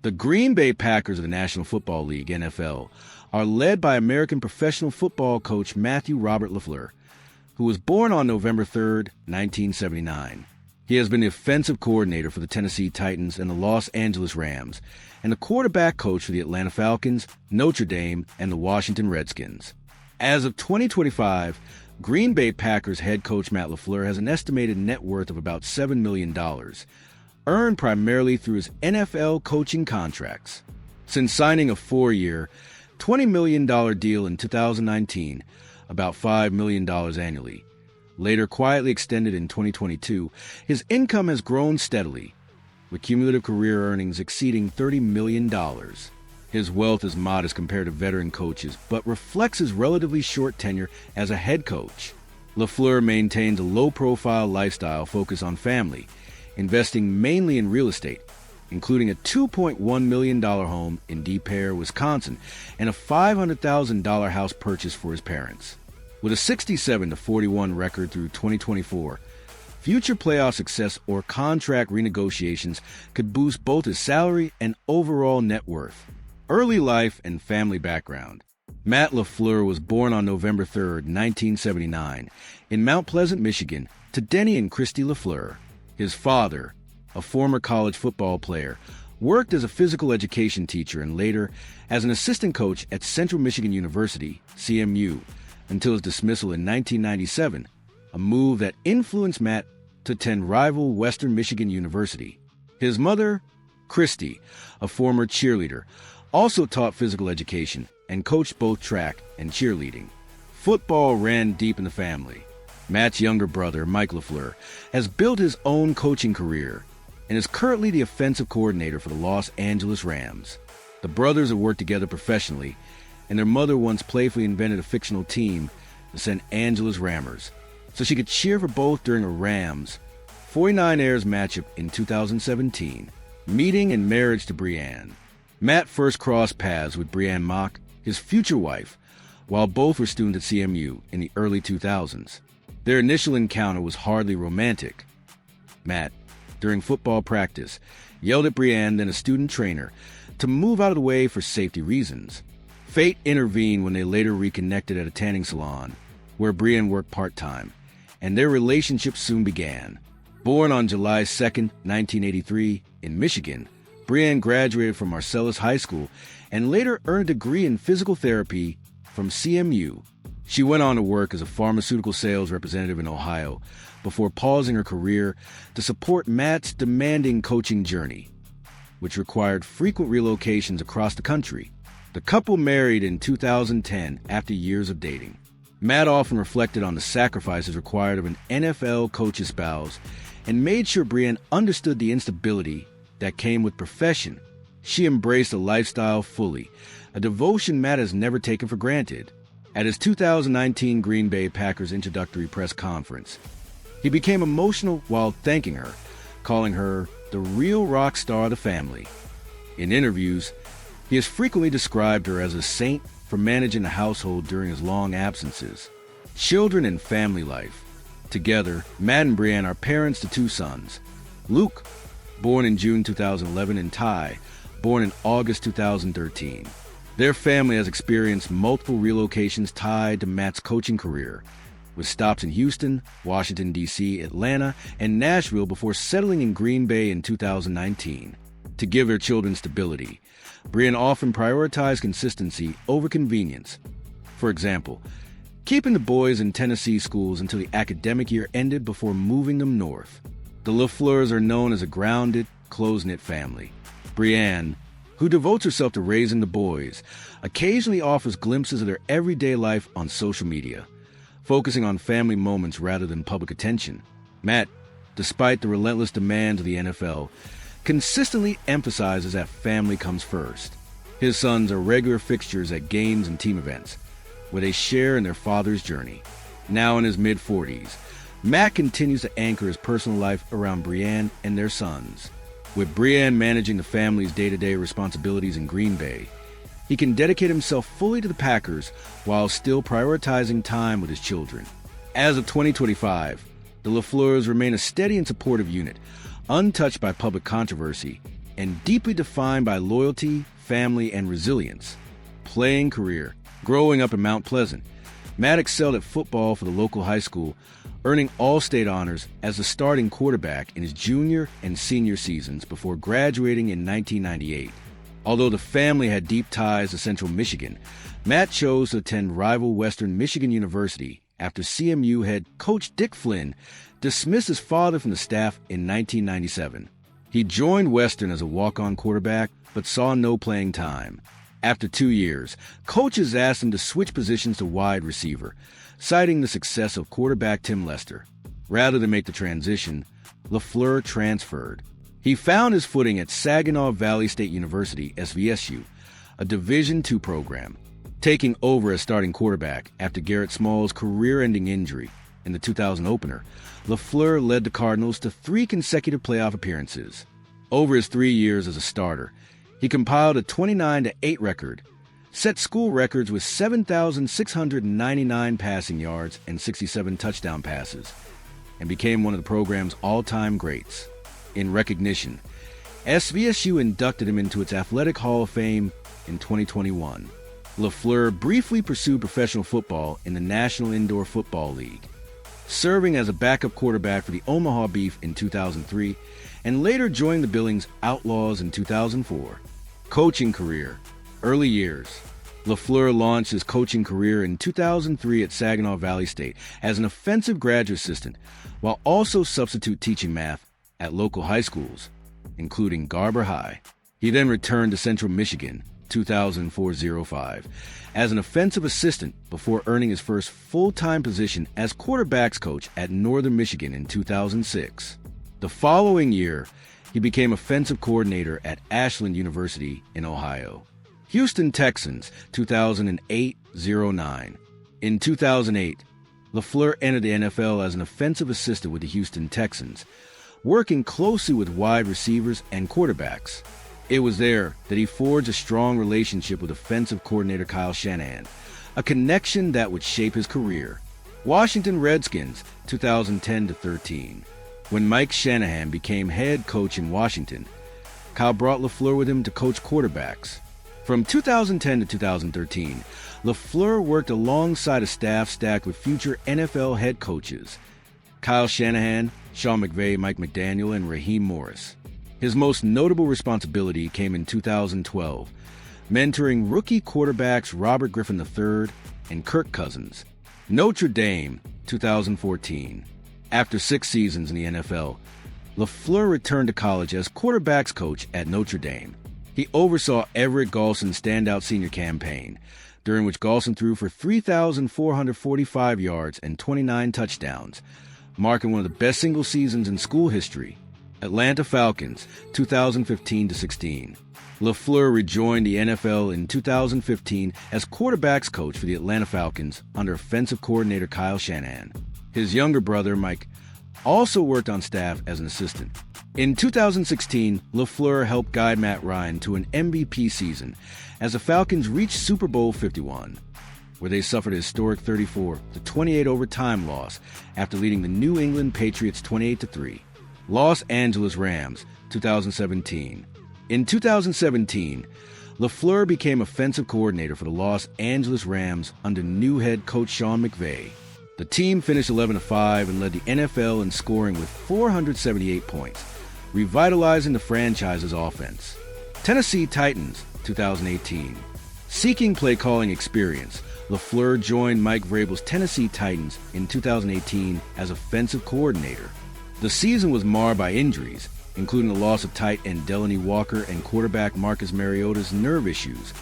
The Green Bay Packers of the National Football League, NFL, are led by American professional football coach Matthew Robert LaFleur, who was born on November 3, 1979. He has been the offensive coordinator for the Tennessee Titans and the Los Angeles Rams, and the quarterback coach for the Atlanta Falcons, Notre Dame, and the Washington Redskins. As of 2025, Green Bay Packers head coach Matt LaFleur has an estimated net worth of about $7 million, earned primarily through his NFL coaching contracts. Since signing a 4-year, $20 million deal in 2019, about $5 million annually, later quietly extended in 2022, his income has grown steadily, with cumulative career earnings exceeding $30 million. His wealth is modest compared to veteran coaches, but reflects his relatively short tenure as a head coach. LaFleur maintains a low-profile lifestyle focused on family, investing mainly in real estate, including a $2.1 million home in Des Peres, Wisconsin, and a $500,000 house purchase for his parents. With a 67-41 record through 2024, future playoff success or contract renegotiations could boost both his salary and overall net worth. Early life and family background. Matt LaFleur was born on November 3, 1979, in Mount Pleasant, Michigan, to Denny and Christy LaFleur. His father, a former college football player, worked as a physical education teacher and later as an assistant coach at Central Michigan University, CMU, until his dismissal in 1997, a move that influenced Matt to attend rival Western Michigan University. His mother, Christy, a former cheerleader, also taught physical education and coached both track and cheerleading. Football ran deep in the family. Matt's younger brother, Mike LaFleur, has built his own coaching career and is currently the offensive coordinator for the Los Angeles Rams. The brothers have worked together professionally, and their mother once playfully invented a fictional team, the San Angeles Rammers, so she could cheer for both during a Rams 49ers matchup in 2017, meeting and marriage to Brienne. Matt first crossed paths with Brienne Mock, his future wife, while both were students at CMU in the early 2000s. Their initial encounter was hardly romantic. Matt, during football practice, yelled at Brienne, then a student trainer, to move out of the way for safety reasons. Fate intervened when they later reconnected at a tanning salon, where Brienne worked part-time, and their relationship soon began. Born on July 2, 1983, in Michigan, Brienne graduated from Marcellus High School and later earned a degree in physical therapy from CMU. She went on to work as a pharmaceutical sales representative in Ohio before pausing her career to support Matt's demanding coaching journey, which required frequent relocations across the country. The couple married in 2010 after years of dating. Matt often reflected on the sacrifices required of an NFL coach's spouse and made sure Brienne understood the instability that came with profession. She embraced the lifestyle fully, a devotion Matt has never taken for granted. At his 2019 Green Bay Packers introductory press conference, he became emotional while thanking her, calling her the real rock star of the family. In interviews, he has frequently described her as a saint for managing the household during his long absences. Children and family life. Together, Matt and Brienne are parents to 2 sons, Luke, born in June 2011, and Ty, born in August 2013. Their family has experienced multiple relocations tied to Matt's coaching career, with stops in Houston, Washington, D.C., Atlanta, and Nashville before settling in Green Bay in 2019. To give their children stability, Brienne often prioritized consistency over convenience. For example, keeping the boys in Tennessee schools until the academic year ended before moving them north. The LaFleurs are known as a grounded, close-knit family. Brienne, who devotes herself to raising the boys, occasionally offers glimpses of their everyday life on social media, focusing on family moments rather than public attention. Matt, despite the relentless demands of the NFL, consistently emphasizes that family comes first. His sons are regular fixtures at games and team events, where they share in their father's journey. Now in his mid-40s, Matt continues to anchor his personal life around Brienne and their sons. With Brienne managing the family's day-to-day responsibilities in Green Bay, he can dedicate himself fully to the Packers while still prioritizing time with his children. As of 2025, the LaFleurs remain a steady and supportive unit, untouched by public controversy, and deeply defined by loyalty, family, and resilience. Playing career. Growing up in Mount Pleasant, Matt excelled at football for the local high school, earning all-state honors as the starting quarterback in his junior and senior seasons before graduating in 1998. Although the family had deep ties to Central Michigan, Matt chose to attend rival Western Michigan University after CMU head coach Dick Flynn dismissed his father from the staff in 1997. He joined Western as a walk-on quarterback, but saw no playing time. After 2 years, coaches asked him to switch positions to wide receiver, citing the success of quarterback Tim Lester. Rather than make the transition, LaFleur transferred. He found his footing at Saginaw Valley State University, SVSU, a Division II program, taking over as starting quarterback after Garrett Small's career-ending injury. In the 2000 opener, LaFleur led the Cardinals to 3 consecutive playoff appearances. Over his 3 years as a starter, he compiled a 29-8 record, set school records with 7,699 passing yards and 67 touchdown passes, and became one of the program's all-time greats. In recognition, SVSU inducted him into its Athletic Hall of Fame in 2021. LaFleur briefly pursued professional football in the National Indoor Football League, serving as a backup quarterback for the Omaha Beef in 2003, and later joined the Billings Outlaws in 2004. Coaching career. Early years. LaFleur launched his coaching career in 2003 at Saginaw Valley State as an offensive graduate assistant, while also substitute teaching math at local high schools, including Garber High. He then returned to Central Michigan, 2004-05, as an offensive assistant before earning his first full-time position as quarterbacks coach at Northern Michigan in 2006. The following year, he became offensive coordinator at Ashland University in Ohio. Houston Texans, 2008-09. In 2008, LaFleur entered the NFL as an offensive assistant with the Houston Texans, working closely with wide receivers and quarterbacks. It was there that he forged a strong relationship with offensive coordinator Kyle Shanahan, a connection that would shape his career. Washington Redskins, 2010-13. When Mike Shanahan became head coach in Washington, Kyle brought LaFleur with him to coach quarterbacks. From 2010 to 2013, LaFleur worked alongside a staff stacked with future NFL head coaches Kyle Shanahan, Sean McVay, Mike McDaniel, and Raheem Morris. His most notable responsibility came in 2012, mentoring rookie quarterbacks Robert Griffin III and Kirk Cousins. Notre Dame, 2014. After 6 seasons in the NFL, LaFleur returned to college as quarterbacks coach at Notre Dame. He oversaw Everett Golson's standout senior campaign, during which Golson threw for 3,445 yards and 29 touchdowns, marking one of the best single seasons in school history. Atlanta Falcons, 2015-16. LaFleur rejoined the NFL in 2015 as quarterbacks coach for the Atlanta Falcons under offensive coordinator Kyle Shanahan. His younger brother, Mike, also worked on staff as an assistant. In 2016, LaFleur helped guide Matt Ryan to an MVP season as the Falcons reached Super Bowl 51, where they suffered a historic 34-28 overtime loss after leading the New England Patriots 28-3. Los Angeles Rams, 2017. In 2017, LaFleur became offensive coordinator for the Los Angeles Rams under new head coach Sean McVay. The team finished 11-5 and led the NFL in scoring with 478 points, revitalizing the franchise's offense. Tennessee Titans, 2018. Seeking play-calling experience, LaFleur joined Mike Vrabel's Tennessee Titans in 2018 as offensive coordinator. The season was marred by injuries, including the loss of tight end Delaney Walker and quarterback Marcus Mariota's nerve issues,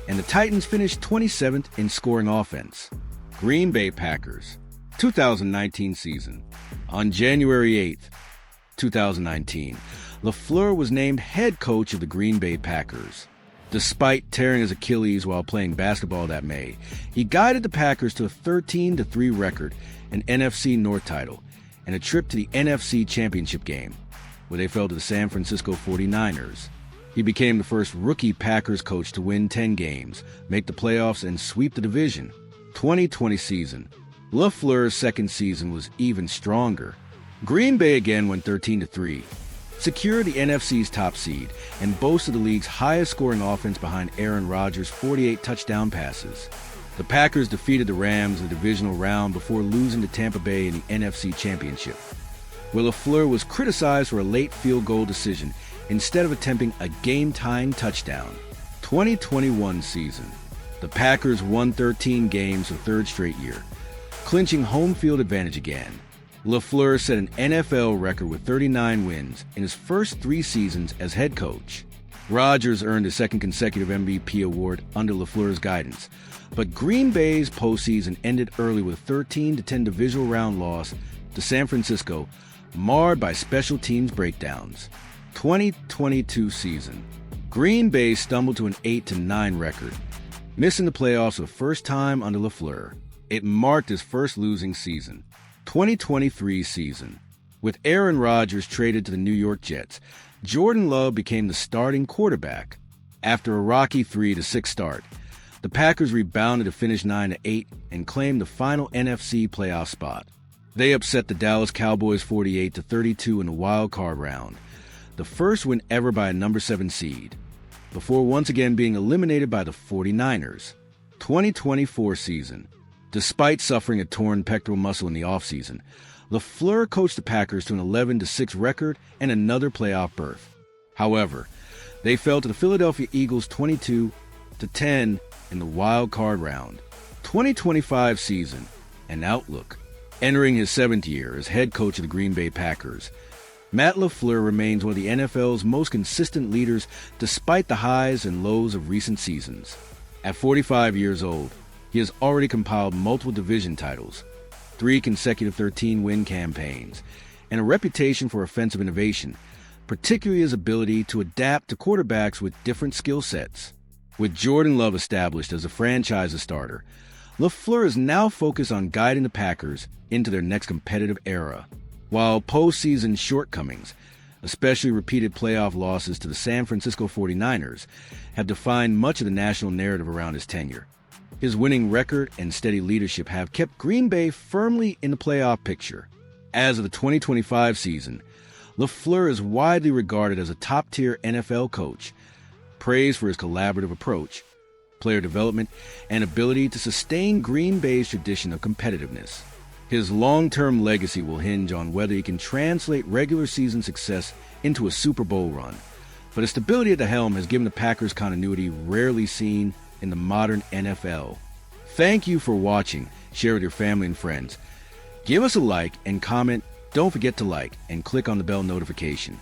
and the Titans finished 27th in scoring offense. Green Bay Packers, 2019 season. On January 8th, 2019, LaFleur was named head coach of the Green Bay Packers. Despite tearing his Achilles while playing basketball that May, he guided the Packers to a 13-3 record, an NFC North title, and a trip to the NFC Championship game, where they fell to the San Francisco 49ers. He became the first rookie Packers coach to win 10 games, make the playoffs, and sweep the division. 2020 season. LaFleur's second season was even stronger. Green Bay again went 13-3, secured the NFC's top seed and boasted the league's highest scoring offense behind Aaron Rodgers' 48 touchdown passes. The Packers defeated the Rams in the divisional round before losing to Tampa Bay in the NFC Championship, where LaFleur was criticized for a late field goal decision instead of attempting a game-tying touchdown. 2021 season. The Packers won 13 games for the third straight year, clinching home field advantage again. LaFleur set an NFL record with 39 wins in his first 3 seasons as head coach. Rodgers earned his second consecutive MVP award under LaFleur's guidance, but Green Bay's postseason ended early with a 13-10 divisional round loss to San Francisco, marred by special teams breakdowns. 2022 season. Green Bay stumbled to an 8-9 record, missing the playoffs for the first time under LaFleur. It marked his first losing season. 2023 season. With Aaron Rodgers traded to the New York Jets, Jordan Love became the starting quarterback. After a rocky 3-6 start, the Packers rebounded to finish 9-8 and claimed the final NFC playoff spot. They upset the Dallas Cowboys 48-32 in the wild card round, the first win ever by a number 7 seed, before once again being eliminated by the 49ers. 2024 season. Despite suffering a torn pectoral muscle in the offseason, LaFleur coached the Packers to an 11-6 record and another playoff berth. However, they fell to the Philadelphia Eagles 22-10 in the wild card round. 2025 season and outlook. Entering his 7th year as head coach of the Green Bay Packers, Matt LaFleur remains one of the NFL's most consistent leaders despite the highs and lows of recent seasons. At 45 years old, he has already compiled multiple division titles, 3 consecutive 13-win campaigns, and a reputation for offensive innovation, particularly his ability to adapt to quarterbacks with different skill sets. With Jordan Love established as a franchise starter, LaFleur is now focused on guiding the Packers into their next competitive era. While postseason shortcomings, especially repeated playoff losses to the San Francisco 49ers, have defined much of the national narrative around his tenure, his winning record and steady leadership have kept Green Bay firmly in the playoff picture. As of the 2025 season, LaFleur is widely regarded as a top-tier NFL coach, praised for his collaborative approach, player development, and ability to sustain Green Bay's tradition of competitiveness. His long-term legacy will hinge on whether he can translate regular season success into a Super Bowl run, but his stability at the helm has given the Packers continuity rarely seen in the modern NFL. Thank you for watching. Share with your family and friends. Give us a like and comment. Don't forget to like and click on the bell notification.